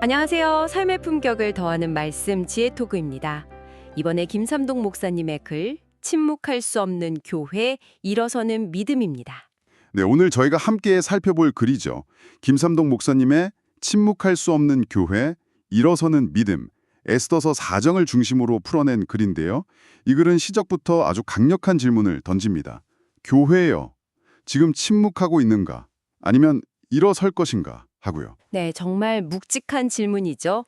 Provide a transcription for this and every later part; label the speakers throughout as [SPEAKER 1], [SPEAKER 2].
[SPEAKER 1] 안녕하세요. 삶의 품격을 더하는 말씀 지혜토크입니다. 이번에 김삼동 목사님의 글 침묵할 수 없는 교회 일어서는 믿음입니다.
[SPEAKER 2] 네, 오늘 저희가 함께 살펴볼 글이죠. 김삼동 목사님의 침묵할 수 없는 교회, 일어서는 믿음, 에스더서 4장을 중심으로 풀어낸 글인데요. 이 글은 시작부터 아주 강력한 질문을 던집니다. 교회여, 지금 침묵하고 있는가? 아니면 일어설 것인가? 하고요.
[SPEAKER 1] 네, 정말 묵직한 질문이죠.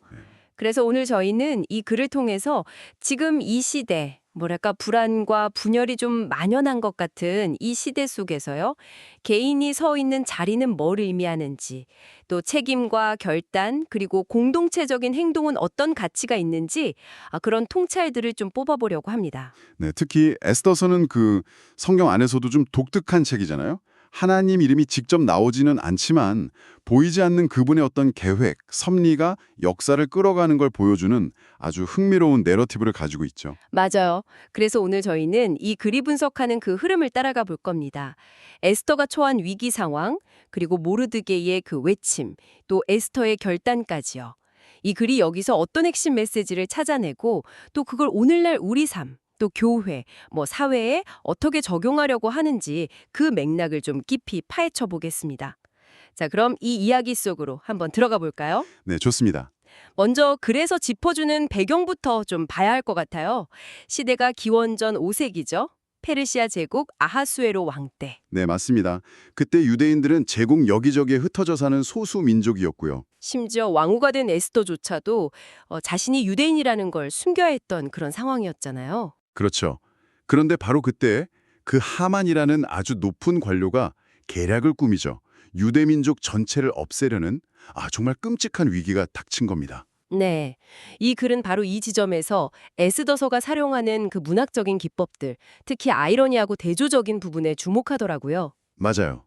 [SPEAKER 1] 그래서 오늘 저희는 이 글을 통해서 지금 이 시대, 뭐랄까 불안과 분열이 좀 만연한 것 같은 이 시대 속에서요. 개인이 서 있는 자리는 뭘 의미하는지, 또 책임과 결단, 그리고 공동체적인 행동은 어떤 가치가 있는지 그런 통찰들을 좀 뽑아보려고 합니다.
[SPEAKER 2] 네, 특히 에스더서는 그 성경 안에서도 좀 독특한 책이잖아요. 하나님 이름이 직접 나오지는 않지만 보이지 않는 그분의 어떤 계획, 섭리가 역사를 끌어가는 걸 보여주는 아주 흥미로운 내러티브를 가지고 있죠.
[SPEAKER 1] 맞아요. 그래서 오늘 저희는 이 글이 분석하는 그 흐름을 따라가 볼 겁니다. 에스더가 처한 위기 상황, 그리고 모르드게의 그 외침, 또 에스더의 결단까지요. 이 글이 여기서 어떤 핵심 메시지를 찾아내고 또 그걸 오늘날 우리 삶, 또 교회, 사회에 어떻게 적용하려고 하는지 그 맥락을 좀 깊이 파헤쳐 보겠습니다. 자, 그럼 이 이야기 속으로 한번 들어가 볼까요?
[SPEAKER 2] 네, 좋습니다.
[SPEAKER 1] 먼저 글에서 짚어주는 배경부터 좀 봐야 할 것 같아요. 시대가 기원전 5세기죠. 페르시아 제국 아하수에로 왕 때.
[SPEAKER 2] 네, 맞습니다. 그때 유대인들은 제국 여기저기에 흩어져 사는 소수 민족이었고요.
[SPEAKER 1] 심지어 왕후가 된 에스더조차도 자신이 유대인이라는 걸 숨겨야 했던 그런 상황이었잖아요.
[SPEAKER 2] 그렇죠. 그런데 바로 그때 그 하만이라는 아주 높은 관료가 계략을 꾸미죠. 유대민족 전체를 없애려는 정말 끔찍한 위기가 닥친 겁니다.
[SPEAKER 1] 네. 이 글은 바로 이 지점에서 에스더서가 사용하는 그 문학적인 기법들, 특히 아이러니하고 대조적인 부분에 주목하더라고요.
[SPEAKER 2] 맞아요.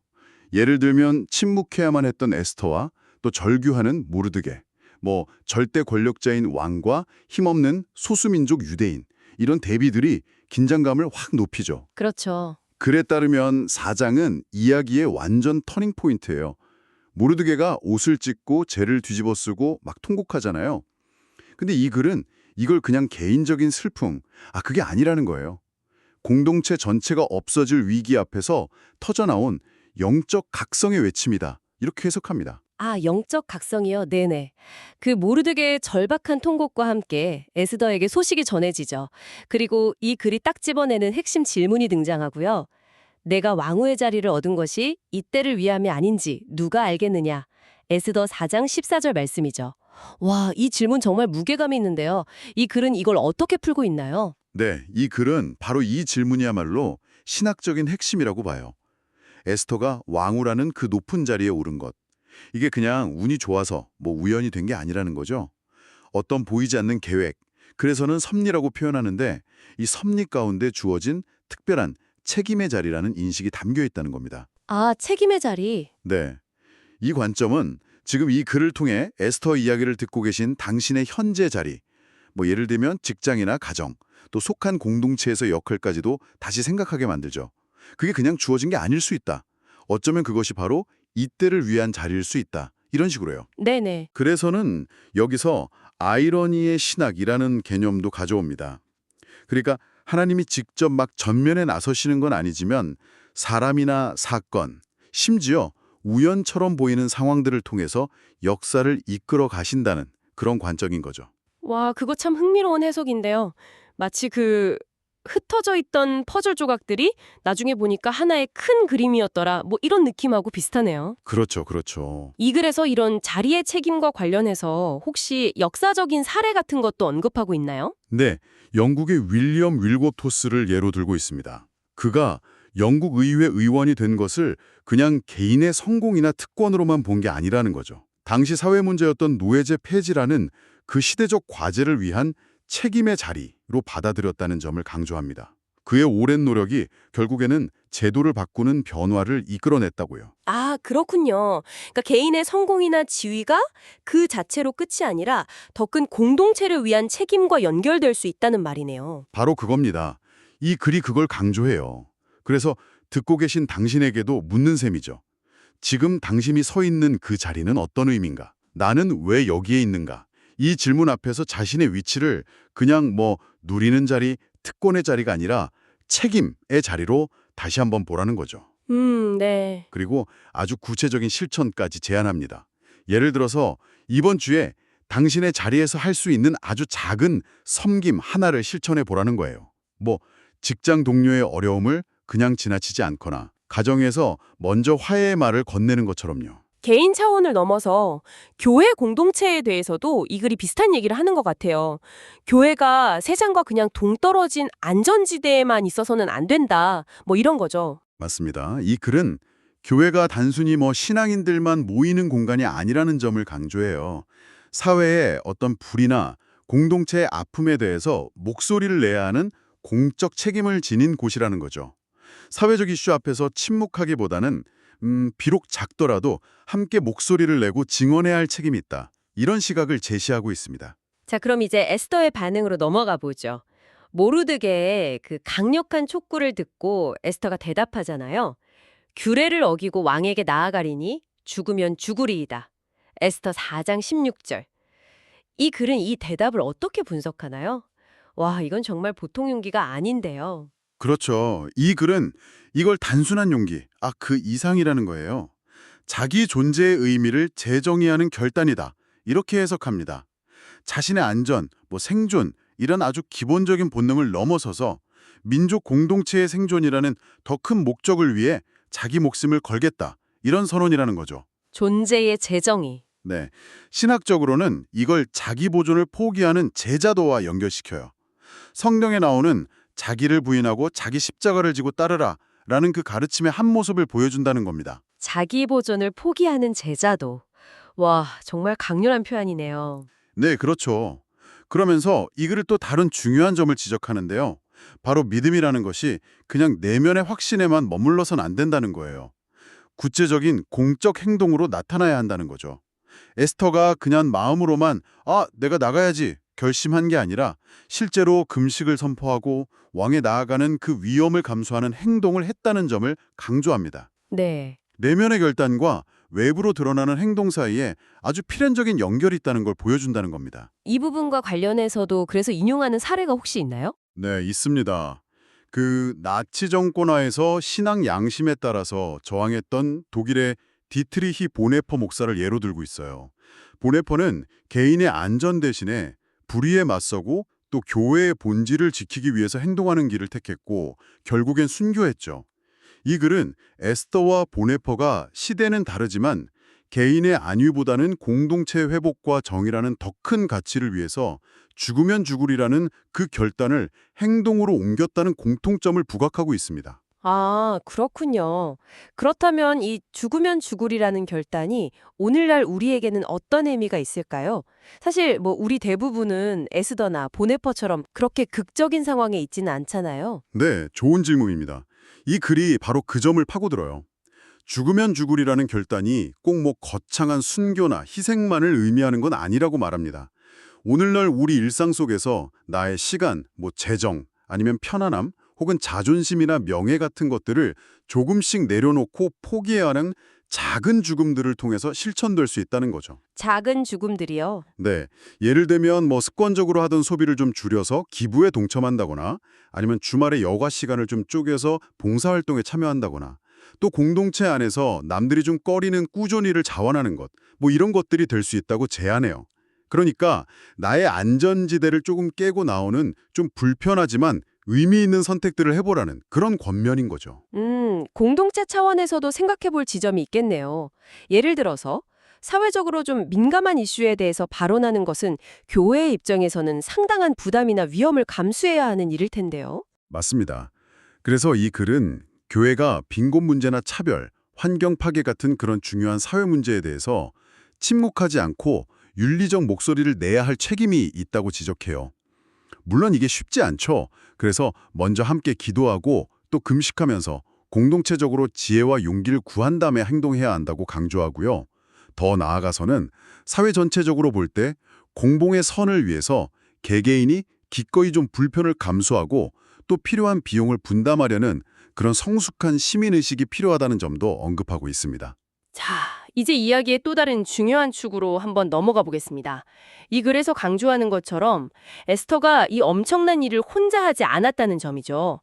[SPEAKER 2] 예를 들면 침묵해야만 했던 에스터와 또 절규하는 모르드게, 절대 권력자인 왕과 힘없는 소수민족 유대인, 이런 대비들이 긴장감을 확 높이죠.
[SPEAKER 1] 그렇죠.
[SPEAKER 2] 글에 따르면 4장은 이야기의 완전 터닝 포인트예요. 모르드게가 옷을 찢고 죄를 뒤집어 쓰고 막 통곡하잖아요. 근데 이 글은 이걸 그냥 개인적인 슬픔, 그게 아니라는 거예요. 공동체 전체가 없어질 위기 앞에서 터져나온 영적 각성의 외침이다. 이렇게 해석합니다.
[SPEAKER 1] 영적 각성이요? 네네. 그 모르드게의 절박한 통곡과 함께 에스더에게 소식이 전해지죠. 그리고 이 글이 딱 집어내는 핵심 질문이 등장하고요. 내가 왕후의 자리를 얻은 것이 이때를 위함이 아닌지 누가 알겠느냐. 에스더 4장 14절 말씀이죠. 와, 이 질문 정말 무게감이 있는데요. 이 글은 이걸 어떻게 풀고 있나요?
[SPEAKER 2] 네, 이 글은 바로 이 질문이야말로 신학적인 핵심이라고 봐요. 에스터가 왕후라는 그 높은 자리에 오른 것. 이게 그냥 운이 좋아서 우연이 된 게 아니라는 거죠. 어떤 보이지 않는 계획, 그래서는 섭리라고 표현하는데 이 섭리 가운데 주어진 특별한 책임의 자리라는 인식이 담겨 있다는 겁니다.
[SPEAKER 1] 책임의 자리.
[SPEAKER 2] 네, 이 관점은 지금 이 글을 통해 에스터 이야기를 듣고 계신 당신의 현재 자리, 예를 들면 직장이나 가정, 또 속한 공동체에서 역할까지도 다시 생각하게 만들죠. 그게 그냥 주어진 게 아닐 수 있다. 어쩌면 그것이 바로 이때를 위한 자리일 수 있다. 이런 식으로요.
[SPEAKER 1] 네네.
[SPEAKER 2] 그래서는 여기서 아이러니의 신학이라는 개념도 가져옵니다. 그러니까 하나님이 직접 막 전면에 나서시는 건 아니지만 사람이나 사건, 심지어 우연처럼 보이는 상황들을 통해서 역사를 이끌어 가신다는 그런 관점인 거죠.
[SPEAKER 1] 와, 그거 참 흥미로운 해석인데요. 마치 그 흩어져 있던 퍼즐 조각들이 나중에 보니까 하나의 큰 그림이었더라. 이런 느낌하고 비슷하네요.
[SPEAKER 2] 그렇죠, 그렇죠.
[SPEAKER 1] 이 글에서 이런 자리의 책임과 관련해서 혹시 역사적인 사례 같은 것도 언급하고 있나요?
[SPEAKER 2] 네, 영국의 윌리엄 윌거토스를 예로 들고 있습니다. 그가 영국 의회 의원이 된 것을 그냥 개인의 성공이나 특권으로만 본 게 아니라는 거죠. 당시 사회 문제였던 노예제 폐지라는 그 시대적 과제를 위한 책임의 자리로 받아들였다는 점을 강조합니다. 그의 오랜 노력이 결국에는 제도를 바꾸는 변화를 이끌어냈다고요.
[SPEAKER 1] 그렇군요. 그러니까 개인의 성공이나 지위가 그 자체로 끝이 아니라 더 큰 공동체를 위한 책임과 연결될 수 있다는 말이네요.
[SPEAKER 2] 바로 그겁니다. 이 글이 그걸 강조해요. 그래서 듣고 계신 당신에게도 묻는 셈이죠. 지금 당신이 서 있는 그 자리는 어떤 의미인가? 나는 왜 여기에 있는가? 이 질문 앞에서 자신의 위치를 그냥 누리는 자리, 특권의 자리가 아니라 책임의 자리로 다시 한번 보라는 거죠.
[SPEAKER 1] 네.
[SPEAKER 2] 그리고 아주 구체적인 실천까지 제안합니다. 예를 들어서 이번 주에 당신의 자리에서 할 수 있는 아주 작은 섬김 하나를 실천해 보라는 거예요. 직장 동료의 어려움을 그냥 지나치지 않거나 가정에서 먼저 화해의 말을 건네는 것처럼요.
[SPEAKER 3] 개인 차원을 넘어서 교회 공동체에 대해서도 이 글이 비슷한 얘기를 하는 것 같아요. 교회가 세상과 그냥 동떨어진 안전지대에만 있어서는 안 된다. 이런 거죠.
[SPEAKER 2] 맞습니다. 이 글은 교회가 단순히 신앙인들만 모이는 공간이 아니라는 점을 강조해요. 사회의 어떤 불이나 공동체의 아픔에 대해서 목소리를 내야 하는 공적 책임을 지닌 곳이라는 거죠. 사회적 이슈 앞에서 침묵하기보다는 비록 작더라도 함께 목소리를 내고 증언해야 할 책임이 있다. 이런 시각을 제시하고 있습니다.
[SPEAKER 1] 자, 그럼 이제 에스더의 반응으로 넘어가 보죠. 모르드게의 그 강력한 촉구를 듣고 에스더가 대답하잖아요. 규례를 어기고 왕에게 나아가리니 죽으면 죽으리이다. 에스더 4장 16절. 이 글은 이 대답을 어떻게 분석하나요? 와, 이건 정말 보통 용기가 아닌데요.
[SPEAKER 2] 그렇죠. 이 글은 이걸 단순한 용기, 그 이상이라는 거예요. 자기 존재의 의미를 재정의하는 결단이다. 이렇게 해석합니다. 자신의 안전, 생존, 이런 아주 기본적인 본능을 넘어서서 민족 공동체의 생존이라는 더 큰 목적을 위해 자기 목숨을 걸겠다. 이런 선언이라는 거죠.
[SPEAKER 1] 존재의 재정의.
[SPEAKER 2] 네, 신학적으로는 이걸 자기 보존을 포기하는 제자도와 연결시켜요. 성경에 나오는 자기를 부인하고 자기 십자가를 지고 따르라 라는 그 가르침의 한 모습을 보여준다는 겁니다.
[SPEAKER 1] 자기 보존을 포기하는 제자도. 와, 정말 강렬한 표현이네요.
[SPEAKER 2] 네, 그렇죠. 그러면서 이 글을 또 다른 중요한 점을 지적하는데요. 바로 믿음이라는 것이 그냥 내면의 확신에만 머물러선 안 된다는 거예요. 구체적인 공적 행동으로 나타나야 한다는 거죠. 에스터가 그냥 마음으로만 내가 나가야지 결심한 게 아니라 실제로 금식을 선포하고 왕에 나아가는 그 위험을 감수하는 행동을 했다는 점을 강조합니다.
[SPEAKER 1] 네.
[SPEAKER 2] 내면의 결단과 외부로 드러나는 행동 사이에 아주 필연적인 연결이 있다는 걸 보여준다는 겁니다.
[SPEAKER 1] 이 부분과 관련해서도 그래서 인용하는 사례가 혹시 있나요?
[SPEAKER 2] 네, 있습니다. 그 나치 정권하에서 신앙 양심에 따라서 저항했던 독일의 디트리히 보네퍼 목사를 예로 들고 있어요. 보네퍼는 개인의 안전 대신에 불의에 맞서고 또 교회의 본질을 지키기 위해서 행동하는 길을 택했고 결국엔 순교했죠. 이 글은 에스더와 보네퍼가 시대는 다르지만 개인의 안위보다는 공동체 회복과 정의라는 더 큰 가치를 위해서 죽으면 죽으리라는 그 결단을 행동으로 옮겼다는 공통점을 부각하고 있습니다.
[SPEAKER 1] 아, 그렇군요. 그렇다면 이 죽으면 죽으리라는 결단이 오늘날 우리에게는 어떤 의미가 있을까요? 사실 우리 대부분은 에스더나 보네퍼처럼 그렇게 극적인 상황에 있지는 않잖아요.
[SPEAKER 2] 네, 좋은 질문입니다. 이 글이 바로 그 점을 파고들어요. 죽으면 죽으리라는 결단이 꼭 거창한 순교나 희생만을 의미하는 건 아니라고 말합니다. 오늘날 우리 일상 속에서 나의 시간, 재정, 아니면 편안함, 혹은 자존심이나 명예 같은 것들을 조금씩 내려놓고 포기해야 하는 작은 죽음들을 통해서 실천될 수 있다는 거죠.
[SPEAKER 1] 작은 죽음들이요.
[SPEAKER 2] 네, 예를 들면 습관적으로 하던 소비를 좀 줄여서 기부에 동참한다거나 아니면 주말에 여가 시간을 좀 쪼개서 봉사활동에 참여한다거나 또 공동체 안에서 남들이 좀 꺼리는 꾸준히를 자원하는 것, 이런 것들이 될 수 있다고 제안해요. 그러니까 나의 안전지대를 조금 깨고 나오는 좀 불편하지만 의미 있는 선택들을 해보라는 그런 권면인 거죠.
[SPEAKER 1] 공동체 차원에서도 생각해 볼 지점이 있겠네요. 예를 들어서 사회적으로 좀 민감한 이슈에 대해서 발언하는 것은 교회의 입장에서는 상당한 부담이나 위험을 감수해야 하는 일일 텐데요.
[SPEAKER 2] 맞습니다. 그래서 이 글은 교회가 빈곤 문제나 차별, 환경 파괴 같은 그런 중요한 사회 문제에 대해서 침묵하지 않고 윤리적 목소리를 내야 할 책임이 있다고 지적해요. 물론 이게 쉽지 않죠. 그래서 먼저 함께 기도하고 또 금식하면서 공동체적으로 지혜와 용기를 구한 다음에 행동해야 한다고 강조하고요. 더 나아가서는 사회 전체적으로 볼 때 공봉의 선을 위해서 개개인이 기꺼이 좀 불편을 감수하고 또 필요한 비용을 분담하려는 그런 성숙한 시민의식이 필요하다는 점도 언급하고 있습니다.
[SPEAKER 1] 자, 이제 이야기의 또 다른 중요한 축으로 한번 넘어가 보겠습니다. 이 글에서 강조하는 것처럼 에스터가 이 엄청난 일을 혼자 하지 않았다는 점이죠.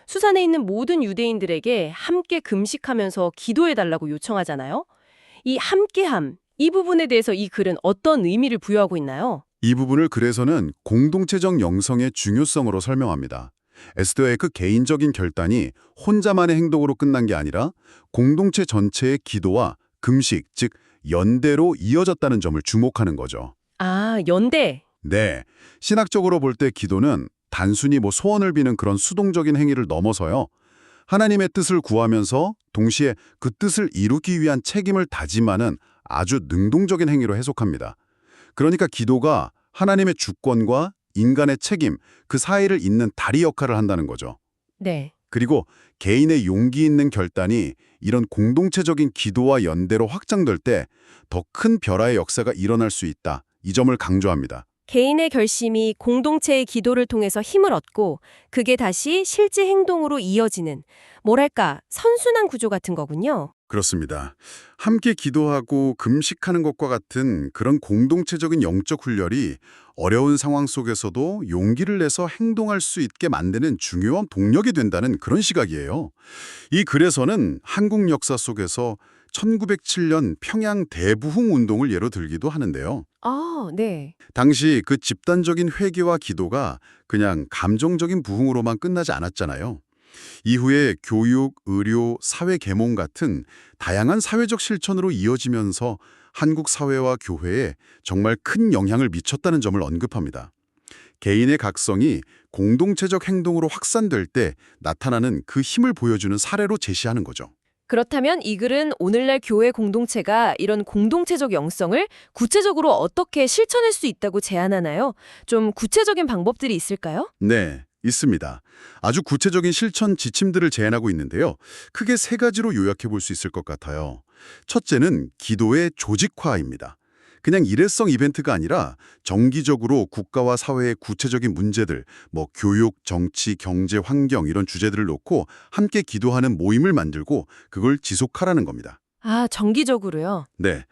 [SPEAKER 1] 수산에 있는 모든 유대인들에게 함께 금식하면서 기도해달라고 요청하잖아요. 이 함께함, 이 부분에 대해서 이 글은 어떤 의미를 부여하고 있나요?
[SPEAKER 2] 이 부분을 글에서는 공동체적 영성의 중요성으로 설명합니다. 에스더의 그 개인적인 결단이 혼자만의 행동으로 끝난 게 아니라 공동체 전체의 기도와 금식, 즉 연대로 이어졌다는 점을 주목하는 거죠.
[SPEAKER 1] 아, 연대.
[SPEAKER 2] 네, 신학적으로 볼 때 기도는 단순히 소원을 비는 그런 수동적인 행위를 넘어서요. 하나님의 뜻을 구하면서 동시에 그 뜻을 이루기 위한 책임을 다짐하는 아주 능동적인 행위로 해석합니다. 그러니까 기도가 하나님의 주권과 인간의 책임, 그 사이를 잇는 다리 역할을 한다는 거죠.
[SPEAKER 1] 네.
[SPEAKER 2] 그리고 개인의 용기 있는 결단이 이런 공동체적인 기도와 연대로 확장될 때 더 큰 변화의 역사가 일어날 수 있다. 이 점을 강조합니다.
[SPEAKER 1] 개인의 결심이 공동체의 기도를 통해서 힘을 얻고 그게 다시 실제 행동으로 이어지는, 뭐랄까, 선순환 구조 같은 거군요.
[SPEAKER 2] 그렇습니다. 함께 기도하고 금식하는 것과 같은 그런 공동체적인 영적 훈련이 어려운 상황 속에서도 용기를 내서 행동할 수 있게 만드는 중요한 동력이 된다는 그런 시각이에요. 이 글에서는 한국 역사 속에서 1907년 평양 대부흥 운동을 예로 들기도 하는데요.
[SPEAKER 1] 아, 네.
[SPEAKER 2] 당시 그 집단적인 회개와 기도가 그냥 감정적인 부흥으로만 끝나지 않았잖아요. 이후에 교육, 의료, 사회 계몽 같은 다양한 사회적 실천으로 이어지면서 한국 사회와 교회에 정말 큰 영향을 미쳤다는 점을 언급합니다. 개인의 각성이 공동체적 행동으로 확산될 때 나타나는 그 힘을 보여주는 사례로 제시하는 거죠.
[SPEAKER 1] 그렇다면 이 글은 오늘날 교회 공동체가 이런 공동체적 영성을 구체적으로 어떻게 실천할 수 있다고 제안하나요? 좀 구체적인 방법들이 있을까요?
[SPEAKER 2] 네, 있습니다. 아주 구체적인 실천 지침들을 제안하고 있는데요. 크게 세 가지로 요약해 볼 수 있을 것 같아요. 첫째는 기도의 조직화입니다. 그냥 일회성 이벤트가 아니라 정기적으로 국가와 사회의 구체적인 문제들, 교육, 정치, 경제, 환경 이런 주제들을 놓고 함께 기도하는 모임을 만들고 그걸 지속하라는 겁니다.
[SPEAKER 1] 아, 정기적으로요.
[SPEAKER 2] 네.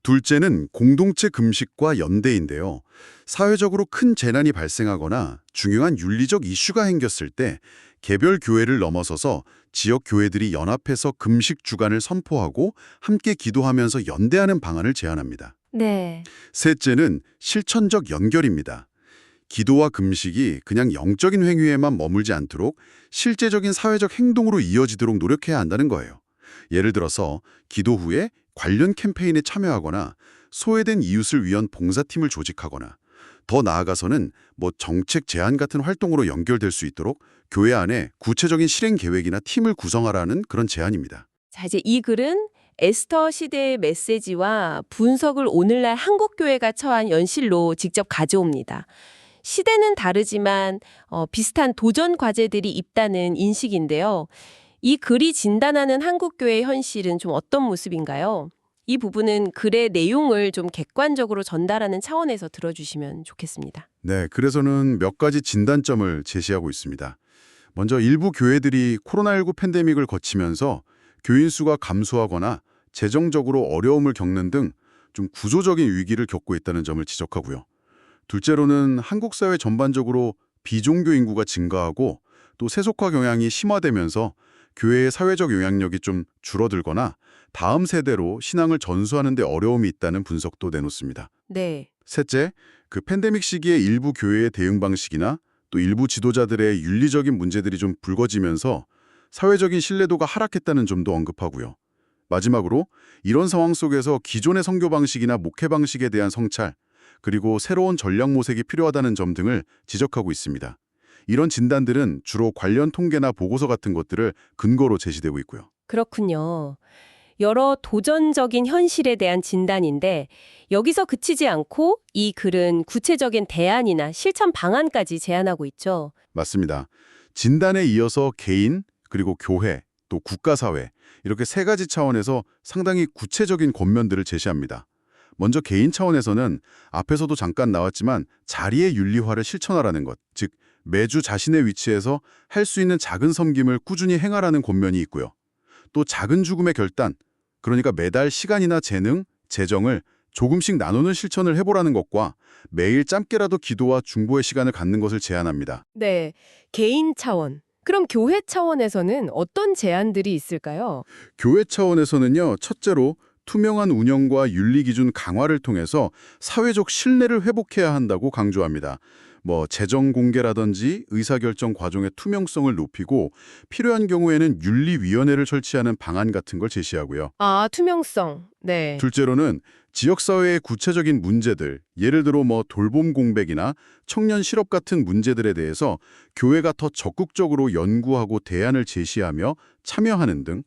[SPEAKER 2] 둘째는 공동체 금식과 연대인데요. 사회적으로 큰 재난이 발생하거나 중요한 윤리적 이슈가 생겼을 때 개별 교회를 넘어서서 지역 교회들이 연합해서 금식 주간을 선포하고 함께 기도하면서 연대하는 방안을 제안합니다.
[SPEAKER 1] 네.
[SPEAKER 2] 셋째는 실천적 연결입니다. 기도와 금식이 그냥 영적인 행위에만 머물지 않도록 실제적인 사회적 행동으로 이어지도록 노력해야 한다는 거예요. 예를 들어서 기도 후에 관련 캠페인에 참여하거나 소외된 이웃을 위한 봉사팀을 조직하거나 더 나아가서는 정책 제안 같은 활동으로 연결될 수 있도록 교회 안에 구체적인 실행 계획이나 팀을 구성하라는 그런 제안입니다.
[SPEAKER 1] 자, 이제 이 글은 에스터 시대의 메시지와 분석을 오늘날 한국교회가 처한 연실로 직접 가져옵니다. 시대는 다르지만 비슷한 도전 과제들이 있다는 인식인데요. 이 글이 진단하는 한국교회의 현실은 좀 어떤 모습인가요? 이 부분은 글의 내용을 좀 객관적으로 전달하는 차원에서 들어주시면 좋겠습니다.
[SPEAKER 2] 네, 그래서는 몇 가지 진단점을 제시하고 있습니다. 먼저 일부 교회들이 코로나19 팬데믹을 거치면서 교인 수가 감소하거나 재정적으로 어려움을 겪는 등 좀 구조적인 위기를 겪고 있다는 점을 지적하고요. 둘째로는 한국 사회 전반적으로 비종교 인구가 증가하고 또 세속화 경향이 심화되면서 교회의 사회적 영향력이 좀 줄어들거나 다음 세대로 신앙을 전수하는 데 어려움이 있다는 분석도 내놓습니다.
[SPEAKER 1] 네.
[SPEAKER 2] 셋째, 그 팬데믹 시기에 일부 교회의 대응 방식이나 또 일부 지도자들의 윤리적인 문제들이 좀 불거지면서 사회적인 신뢰도가 하락했다는 점도 언급하고요. 마지막으로 이런 상황 속에서 기존의 선교 방식이나 목회 방식에 대한 성찰, 그리고 새로운 전략 모색이 필요하다는 점 등을 지적하고 있습니다. 이런 진단들은 주로 관련 통계나 보고서 같은 것들을 근거로 제시되고 있고요.
[SPEAKER 1] 그렇군요. 여러 도전적인 현실에 대한 진단인데 여기서 그치지 않고 이 글은 구체적인 대안이나 실천 방안까지 제안하고 있죠.
[SPEAKER 2] 맞습니다. 진단에 이어서 개인, 그리고 교회, 또 국가사회 이렇게 세 가지 차원에서 상당히 구체적인 권면들을 제시합니다. 먼저 개인 차원에서는 앞에서도 잠깐 나왔지만 자리의 윤리화를 실천하라는 것, 즉 매주 자신의 위치에서 할 수 있는 작은 섬김을 꾸준히 행하라는 권면이 있고요. 또 작은 죽음의 결단, 그러니까 매달 시간이나 재능, 재정을 조금씩 나누는 실천을 해보라는 것과 매일 짧게라도 기도와 중보의 시간을 갖는 것을 제안합니다.
[SPEAKER 3] 네, 개인 차원. 그럼 교회 차원에서는 어떤 제안들이 있을까요?
[SPEAKER 2] 교회 차원에서는요, 첫째로 투명한 운영과 윤리 기준 강화를 통해서 사회적 신뢰를 회복해야 한다고 강조합니다. 재정 공개라든지 의사결정 과정의 투명성을 높이고 필요한 경우에는 윤리위원회를 설치하는 방안 같은 걸 제시하고요.
[SPEAKER 3] 아, 투명성. 네.
[SPEAKER 2] 둘째로는 지역사회의 구체적인 문제들, 예를 들어 돌봄 공백이나 청년 실업 같은 문제들에 대해서 교회가 더 적극적으로 연구하고 대안을 제시하며 참여하는 등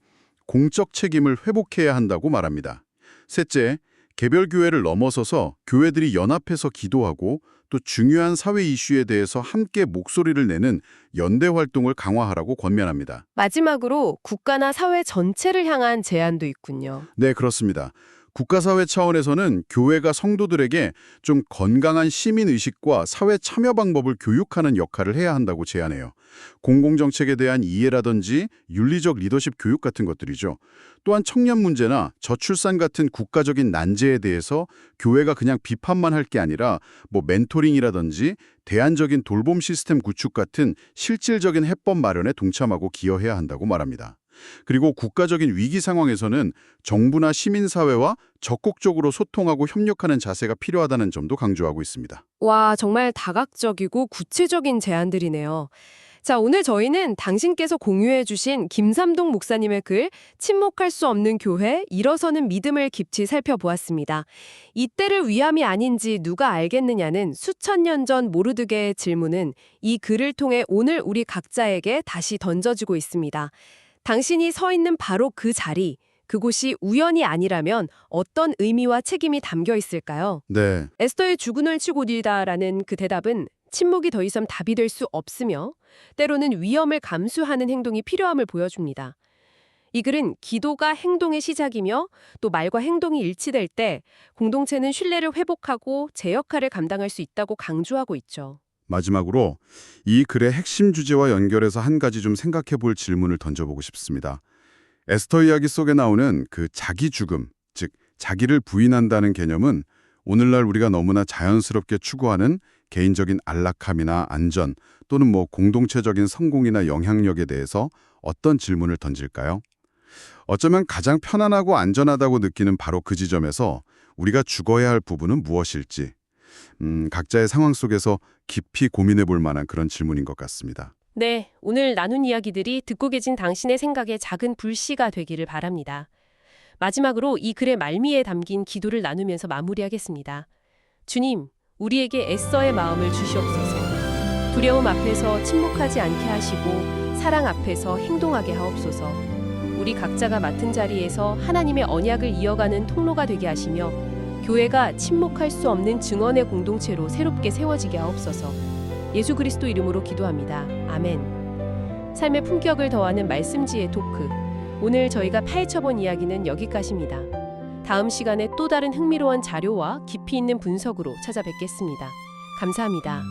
[SPEAKER 2] 공적 책임을 회복해야 한다고 말합니다. 셋째, 개별 교회를 넘어서서 교회들이 연합해서 기도하고 또 중요한 사회 이슈에 대해서 함께 목소리를 내는 연대 활동을 강화하라고 권면합니다.
[SPEAKER 3] 마지막으로 국가나 사회 전체를 향한 제안도 있군요.
[SPEAKER 2] 네, 그렇습니다. 국가사회 차원에서는 교회가 성도들에게 좀 건강한 시민의식과 사회 참여 방법을 교육하는 역할을 해야 한다고 제안해요. 공공정책에 대한 이해라든지 윤리적 리더십 교육 같은 것들이죠. 또한 청년 문제나 저출산 같은 국가적인 난제에 대해서 교회가 그냥 비판만 할 게 아니라 멘토링이라든지 대안적인 돌봄 시스템 구축 같은 실질적인 해법 마련에 동참하고 기여해야 한다고 말합니다. 그리고 국가적인 위기 상황에서는 정부나 시민사회와 적극적으로 소통하고 협력하는 자세가 필요하다는 점도 강조하고 있습니다.
[SPEAKER 3] 와, 정말 다각적이고 구체적인 제안들이네요. 자, 오늘 저희는 당신께서 공유해 주신 김삼동 목사님의 글 침묵할 수 없는 교회, 일어서는 믿음을 깊이 살펴보았습니다. 이때를 위함이 아닌지 누가 알겠느냐는 수천 년 전 모르드게의 질문은 이 글을 통해 오늘 우리 각자에게 다시 던져지고 있습니다. 당신이 서 있는 바로 그 자리, 그곳이 우연이 아니라면 어떤 의미와 책임이 담겨 있을까요?
[SPEAKER 2] 네,
[SPEAKER 3] 에스더의 주군을 치고 뒤다라는 그 대답은 침묵이 더 이상 답이 될 수 없으며 때로는 위험을 감수하는 행동이 필요함을 보여줍니다. 이 글은 기도가 행동의 시작이며 또 말과 행동이 일치될 때 공동체는 신뢰를 회복하고 제 역할을 감당할 수 있다고 강조하고 있죠.
[SPEAKER 2] 마지막으로 이 글의 핵심 주제와 연결해서 한 가지 좀 생각해 볼 질문을 던져보고 싶습니다. 에스더 이야기 속에 나오는 그 자기 죽음, 즉 자기를 부인한다는 개념은 오늘날 우리가 너무나 자연스럽게 추구하는 개인적인 안락함이나 안전 또는 공동체적인 성공이나 영향력에 대해서 어떤 질문을 던질까요? 어쩌면 가장 편안하고 안전하다고 느끼는 바로 그 지점에서 우리가 죽어야 할 부분은 무엇일지 각자의 상황 속에서 깊이 고민해 볼 만한 그런 질문인 것 같습니다.
[SPEAKER 3] 네, 오늘 나눈 이야기들이 듣고 계신 당신의 생각에 작은 불씨가 되기를 바랍니다. 마지막으로 이 글의 말미에 담긴 기도를 나누면서 마무리하겠습니다. 주님, 우리에게 애써의 마음을 주시옵소서. 두려움 앞에서 침묵하지 않게 하시고 사랑 앞에서 행동하게 하옵소서. 우리 각자가 맡은 자리에서 하나님의 언약을 이어가는 통로가 되게 하시며 교회가 침묵할 수 없는 증언의 공동체로 새롭게 세워지게 하옵소서. 예수 그리스도 이름으로 기도합니다. 아멘. 삶의 품격을 더하는 말씀지의 토크. 오늘 저희가 파헤쳐본 이야기는 여기까지입니다. 다음 시간에 또 다른 흥미로운 자료와 깊이 있는 분석으로 찾아뵙겠습니다. 감사합니다.